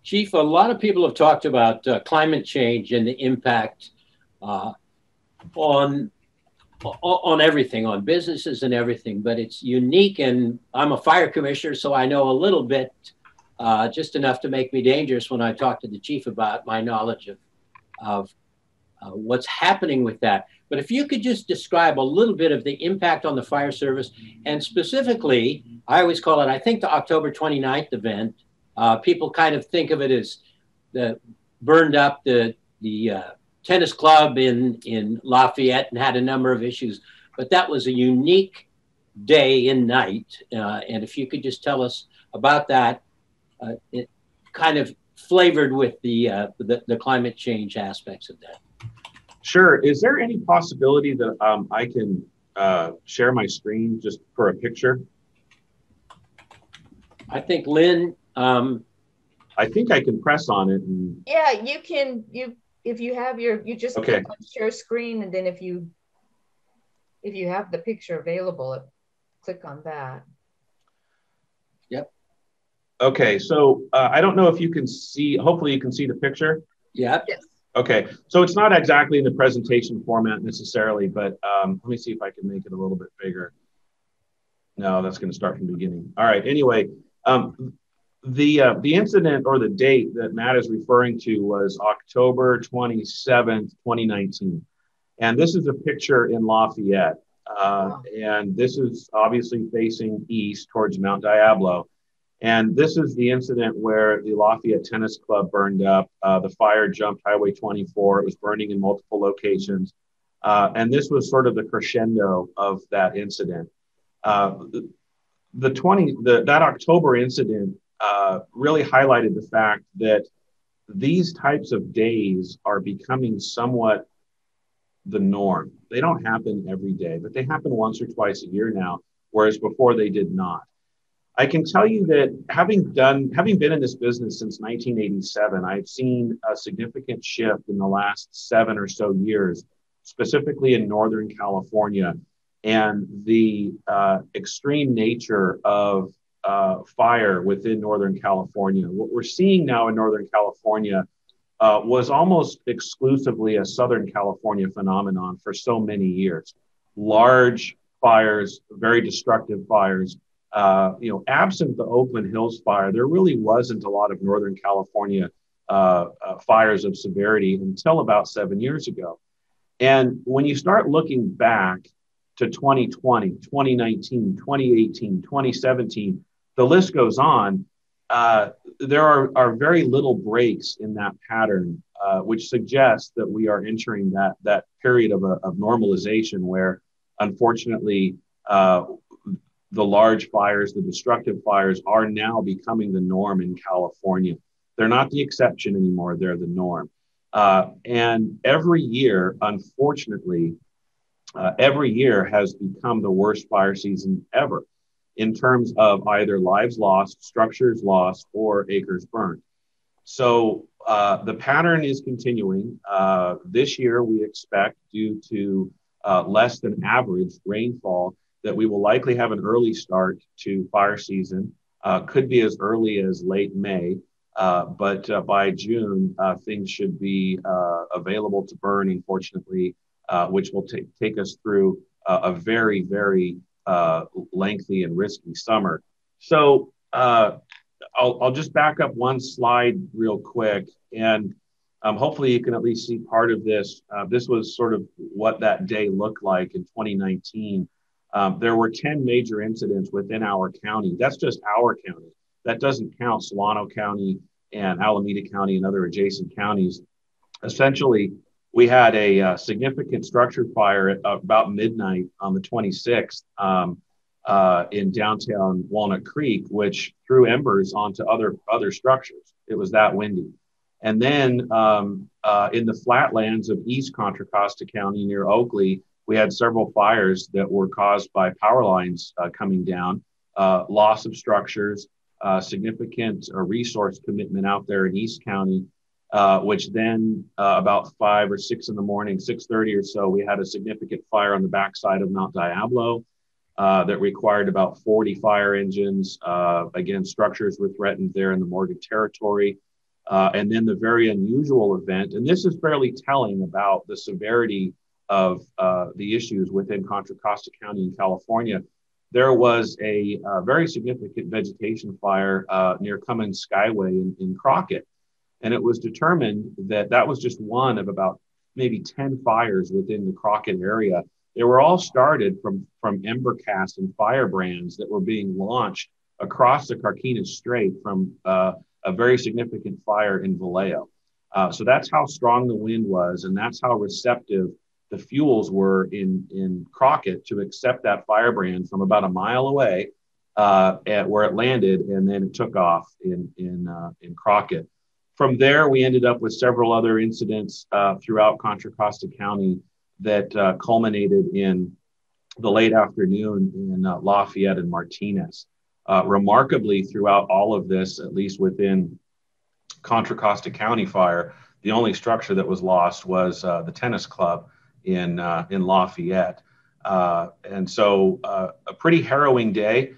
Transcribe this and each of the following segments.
Chief, a lot of people have talked about climate change and the impact uh, on everything, on businesses and everything. But it's unique, and I'm a fire commissioner, so I know a little bit, just enough to make me dangerous when I talk to the chief about my knowledge of what's happening with that. But if you could just describe a little bit of the impact on the fire service, and specifically, I always call it, I think, the October 29th event. People kind of think of it as the burned up the tennis club in Lafayette and had a number of issues, but that was a unique day and night. And if you could just tell us about that, it kind of flavored with the climate change aspects of that. Sure. Is there any possibility that I can share my screen just for a picture? I think Lynn. I think I can press on it. And... Yeah, you can. If you have you just okay. click on share screen, and then if you have the picture available, click on that. Yep. Okay, so I don't know if you can see. Hopefully, you can see the picture. Yeah. Yes. Okay, so it's not exactly in the presentation format necessarily, but let me see if I can make it a little bit bigger. No, that's going to start from the beginning. All right. Anyway, the incident or the date that Matt is referring to was October 27th, 2019, and this is a picture in Lafayette, and this is obviously facing east towards Mount Diablo. And this is the incident where the Lafayette Tennis Club burned up. The fire jumped Highway 24. It was burning in multiple locations. And this was sort of the crescendo of that incident. That October incident really highlighted the fact that these types of days are becoming somewhat the norm. They don't happen every day, but they happen once or twice a year now, whereas before they did not. I can tell you that having been in this business since 1987, I've seen a significant shift in the last 7 or so years, specifically in Northern California, and the extreme nature of fire within Northern California. What we're seeing now in Northern California was almost exclusively a Southern California phenomenon for so many years. Large fires, very destructive fires. Absent the Oakland Hills fire, there really wasn't a lot of Northern California fires of severity until about 7 years ago. And when you start looking back to 2020, 2019, 2018, 2017, the list goes on. There are very little breaks in that pattern, which suggests that we are entering that period of normalization where, unfortunately, the large fires, the destructive fires are now becoming the norm in California. They're not the exception anymore, they're the norm. And every year, unfortunately, every year has become the worst fire season ever in terms of either lives lost, structures lost, or acres burned. So the pattern is continuing. This year, we expect, due to less than average rainfall, that we will likely have an early start to fire season, could be as early as late May, but by June, things should be available to burn, unfortunately, which will take us through a very, very lengthy and risky summer. So I'll just back up one slide real quick, and hopefully you can at least see part of this. This was sort of what that day looked like in 2019. There were 10 major incidents within our county. That's just our county. That doesn't count Solano County and Alameda County and other adjacent counties. Essentially, we had a significant structure fire at about midnight on the 26th in downtown Walnut Creek, which threw embers onto other structures. It was that windy. And then in the flatlands of East Contra Costa County near Oakley, we had several fires that were caused by power lines coming down, loss of structures, significant resource commitment out there in East County, which then about 5 or 6 in the morning, 6:30 or so, we had a significant fire on the backside of Mount Diablo that required about 40 fire engines. Again, structures were threatened there in the Morgan territory. And then the very unusual event, and this is fairly telling about the severity of the issues within Contra Costa County in California. There was a very significant vegetation fire near Cummins Skyway in Crockett. And it was determined that that was just one of about maybe 10 fires within the Crockett area. They were all started from ember cast and firebrands that were being launched across the Carquinez Strait from a very significant fire in Vallejo. So that's how strong the wind was, and that's how receptive the fuels were in Crockett to accept that firebrand from about a mile away at where it landed, and then it took off in Crockett. From there, we ended up with several other incidents throughout Contra Costa County that culminated in the late afternoon in Lafayette and Martinez. Remarkably, throughout all of this, at least within Contra Costa County fire, the only structure that was lost was the tennis club in Lafayette. And so a pretty harrowing day.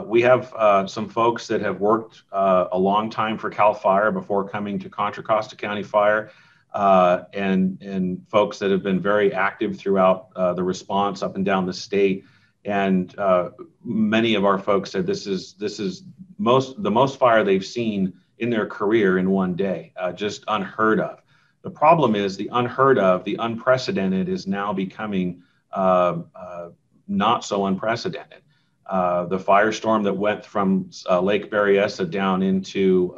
We have some folks that have worked a long time for CAL FIRE before coming to Contra Costa County Fire, and folks that have been very active throughout the response up and down the state. And many of our folks said this is the most fire they've seen in their career in one day, just unheard of. The problem is the unheard of, the unprecedented is now becoming not so unprecedented. The firestorm that went from Lake Berryessa down into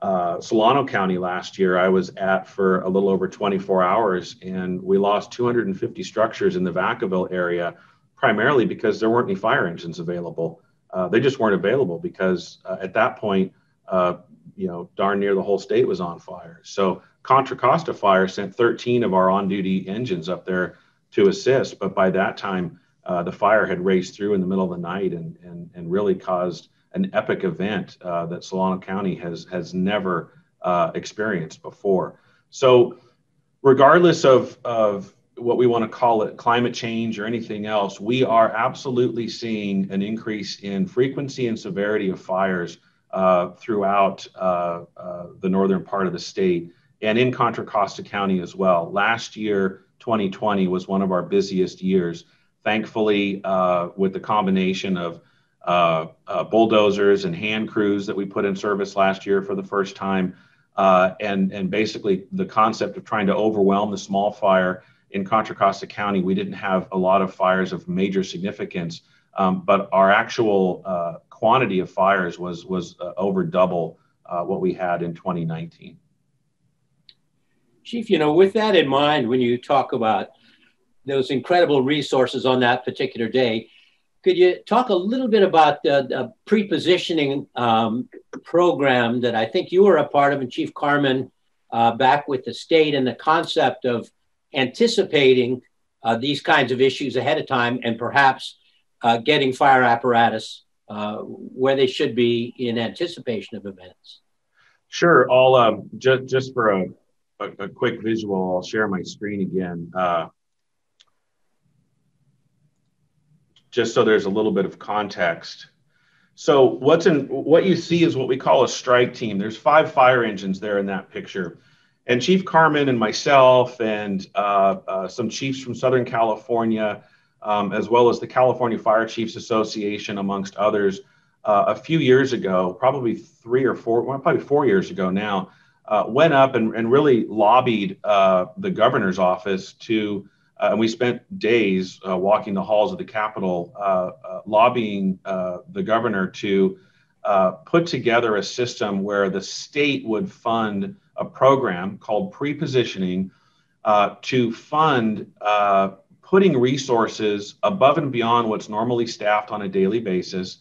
Solano County last year, I was at for a little over 24 hours, and we lost 250 structures in the Vacaville area, primarily because there weren't any fire engines available. They just weren't available because at that point, darn near the whole state was on fire. So Contra Costa Fire sent 13 of our on-duty engines up there to assist, but by that time, the fire had raced through in the middle of the night and really caused an epic event that Solano County has never experienced before. So regardless of what we want to call it, climate change or anything else, we are absolutely seeing an increase in frequency and severity of fires throughout the northern part of the state and in Contra Costa County as well. Last year, 2020 was one of our busiest years. Thankfully, with the combination of bulldozers and hand crews that we put in service last year for the first time, and basically the concept of trying to overwhelm the small fire in Contra Costa County, we didn't have a lot of fires of major significance, but our actual quantity of fires was over double what we had in 2019. Chief, with that in mind, when you talk about those incredible resources on that particular day, could you talk a little bit about the pre-positioning program that I think you were a part of, and Chief Carmen back with the state, and the concept of anticipating these kinds of issues ahead of time and perhaps getting fire apparatus where they should be in anticipation of events? Sure. I'll just for a quick visual, I'll share my screen again. Just so there's a little bit of context. So what you see is what we call a strike team. There's 5 fire engines there in that picture. And Chief Carmen and myself and some chiefs from Southern California, as well as the California Fire Chiefs Association, amongst others, a few years ago, probably 4 years ago now, went up and really lobbied the governor's office to, and we spent days walking the halls of the Capitol, lobbying the governor to put together a system where the state would fund a program called pre-positioning to fund putting resources above and beyond what's normally staffed on a daily basis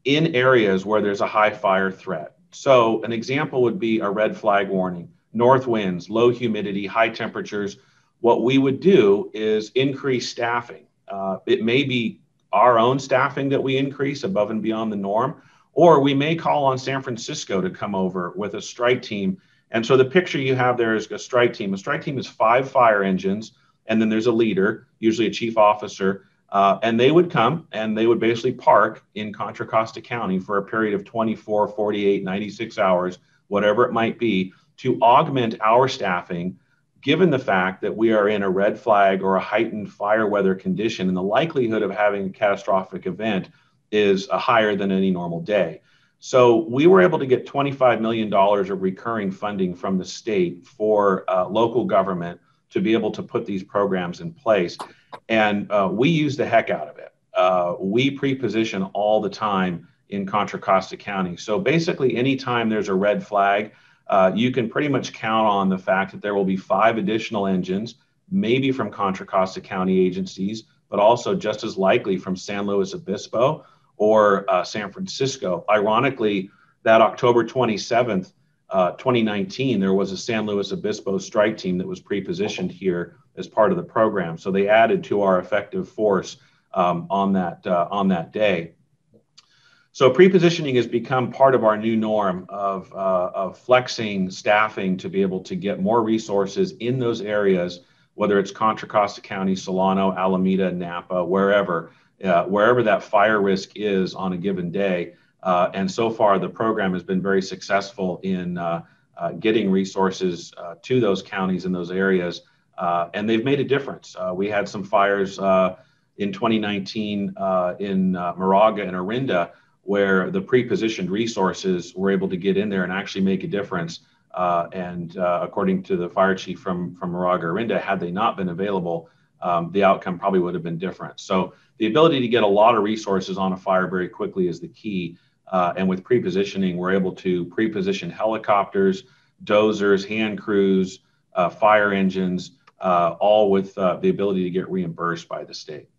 in areas where there's a high fire threat. So an example would be a red flag warning, north winds, low humidity, high temperatures. What we would do is increase staffing. It may be our own staffing that we increase above and beyond the norm, or we may call on San Francisco to come over with a strike team. And so the picture you have there is a strike team. A strike team is 5 fire engines, and then there's a leader, usually a chief officer, and they would come and they would basically park in Contra Costa County for a period of 24, 48, 96 hours whatever it might be, to augment our staffing, given the fact that we are in a red flag or a heightened fire weather condition, and the likelihood of having a catastrophic event is higher than any normal day. So we were able to get $25 million of recurring funding from the state for local government to be able to put these programs in place. And we use the heck out of it. We pre-position all the time in Contra Costa County. So basically, anytime there's a red flag, you can pretty much count on the fact that there will be 5 additional engines, maybe from Contra Costa County agencies, but also just as likely from San Luis Obispo or San Francisco. Ironically, that October 27th, 2019, there was a San Luis Obispo strike team that was pre-positioned here as part of the program. So they added to our effective force on that day. So pre-positioning has become part of our new norm of flexing staffing to be able to get more resources in those areas, whether it's Contra Costa County, Solano, Alameda, Napa, wherever that fire risk is on a given day. And so far, the program has been very successful in getting resources to those counties and those areas, and they've made a difference. We had some fires in 2019 in Moraga and Orinda, where the pre-positioned resources were able to get in there and actually make a difference. And according to the fire chief from Moraga, Orinda, had they not been available, the outcome probably would have been different. So the ability to get a lot of resources on a fire very quickly is the key. And with pre-positioning, we're able to pre-position helicopters, dozers, hand crews, fire engines, all with the ability to get reimbursed by the state.